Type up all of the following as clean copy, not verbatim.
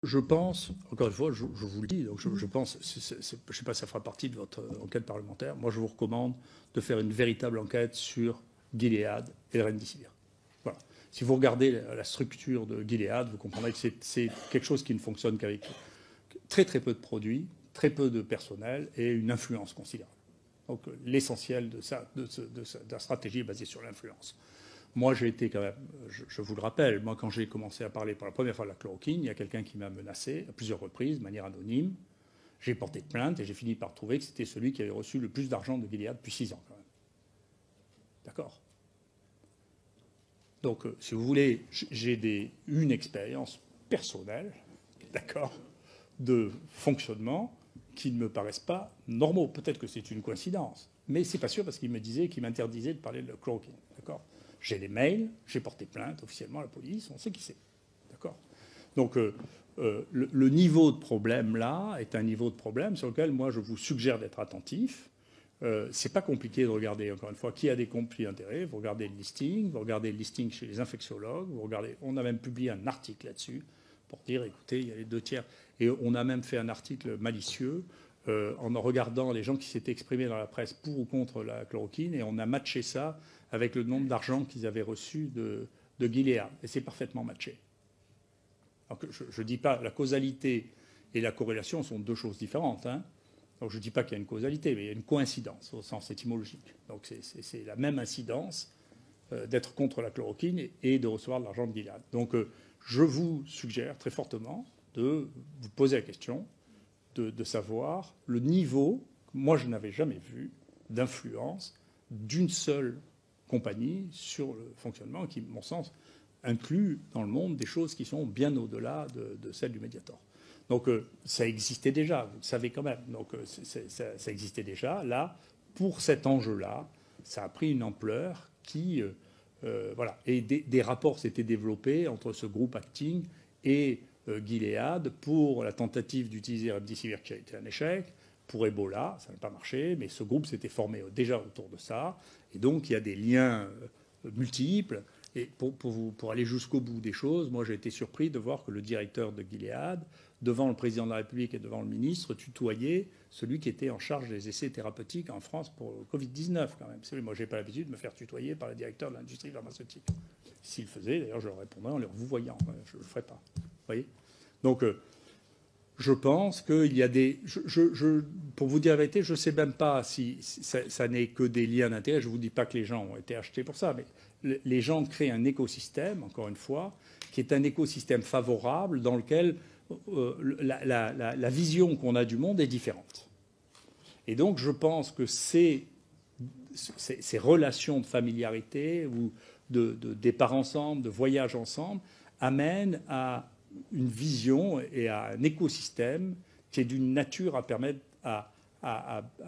Je pense, encore une fois, je vous le dis, donc je pense, je ne sais pas si ça fera partie de votre enquête parlementaire, moi je vous recommande de faire une véritable enquête sur Gilead et le Remdesivir. Voilà. Si vous regardez la structure de Gilead, vous comprendrez que c'est quelque chose qui ne fonctionne qu'avec très très peu de produits, très peu de personnel et une influence considérable. Donc l'essentiel de la stratégie est basée sur l'influence. Moi, j'ai été quand même, je vous le rappelle, moi, quand j'ai commencé à parler pour la première fois de la chloroquine, il y a quelqu'un qui m'a menacé à plusieurs reprises, de manière anonyme. J'ai porté plainte et j'ai fini par trouver que c'était celui qui avait reçu le plus d'argent de Gilead depuis 6 ans, quand même. D'accord. Donc, si vous voulez, j'ai une expérience personnelle, d'accord, de fonctionnement qui ne me paraissent pas normaux. Peut-être que c'est une coïncidence, mais c'est pas sûr parce qu'il me disait qu'il m'interdisait de parler de la chloroquine, d'accord. J'ai les mails, j'ai porté plainte officiellement à la police, on sait qui c'est. D'accord. Donc le niveau de problème là est un niveau de problème sur lequel moi je vous suggère d'être attentif. C'est pas compliqué de regarder, encore une fois, qui a des conflits d'intérêts. Vous regardez le listing chez les infectiologues, vous regardez, on a même publié un article là-dessus pour dire, écoutez, il y a les 2/3. Et on a même fait un article malicieux en regardant les gens qui s'étaient exprimés dans la presse pour ou contre la chloroquine, et on a matché ça avec le nombre d'argent qu'ils avaient reçu de Gilead. Et c'est parfaitement matché. Donc, je ne dis pas la causalité et la corrélation sont deux choses différentes. Hein. Donc je ne dis pas qu'il y a une causalité, mais il y a une coïncidence au sens étymologique. Donc c'est la même incidence d'être contre la chloroquine et de recevoir de l'argent de Gilead. Donc je vous suggère très fortement de vous poser la question de savoir le niveau, que moi je n'avais jamais vu, d'influence d'une seule compagnie sur le fonctionnement qui, à mon sens, inclut dans le monde des choses qui sont bien au-delà de celles du Mediator. Donc ça existait déjà, vous le savez quand même. Donc ça existait déjà. Là, pour cet enjeu-là, ça a pris une ampleur qui... voilà. Et des rapports s'étaient développés entre ce groupe Acting et Gilead pour la tentative d'utiliser Remdesivir qui a été un échec. Pour Ebola, ça n'a pas marché, mais ce groupe s'était formé déjà autour de ça. Et donc il y a des liens multiples. Et pour aller jusqu'au bout des choses, moi j'ai été surpris de voir que le directeur de Gilead, devant le président de la République et devant le ministre, tutoyait celui qui était en charge des essais thérapeutiques en France pour le Covid-19 quand même. Moi j'ai pas l'habitude de me faire tutoyer par le directeur de l'industrie pharmaceutique. S'il le faisait, d'ailleurs je leur répondrais en leur vous voyant. Je ne le ferais pas. Vous voyez. Donc je pense qu'il y a des... pour vous dire la vérité, je ne sais même pas si ça n'est que des liens d'intérêt. Je ne vous dis pas que les gens ont été achetés pour ça, mais les gens créent un écosystème, encore une fois, qui est un écosystème favorable dans lequel la vision qu'on a du monde est différente. Et donc je pense que ces relations de familiarité ou de départ ensemble, de voyage ensemble, amènent à une vision et à un écosystème qui est d'une nature à permettre à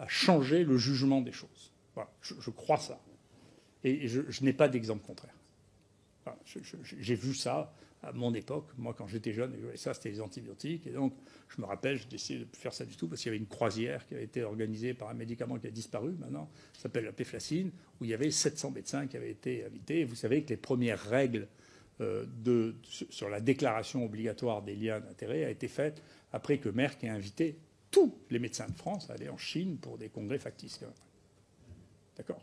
changer le jugement des choses. Voilà, je crois ça. Et je n'ai pas d'exemple contraire. Voilà, j'ai vu ça à mon époque. Moi, quand j'étais jeune, et ça, c'était les antibiotiques. Et donc, je me rappelle, j'ai décidé de ne plus faire ça du tout parce qu'il y avait une croisière qui avait été organisée par un médicament qui a disparu maintenant, ça s'appelle la péflacine, où il y avait 700 médecins qui avaient été invités. Et vous savez que les premières règles sur la déclaration obligatoire des liens d'intérêt a été faite après que Merck ait invité tous les médecins de France à aller en Chine pour des congrès factices. D'accord ?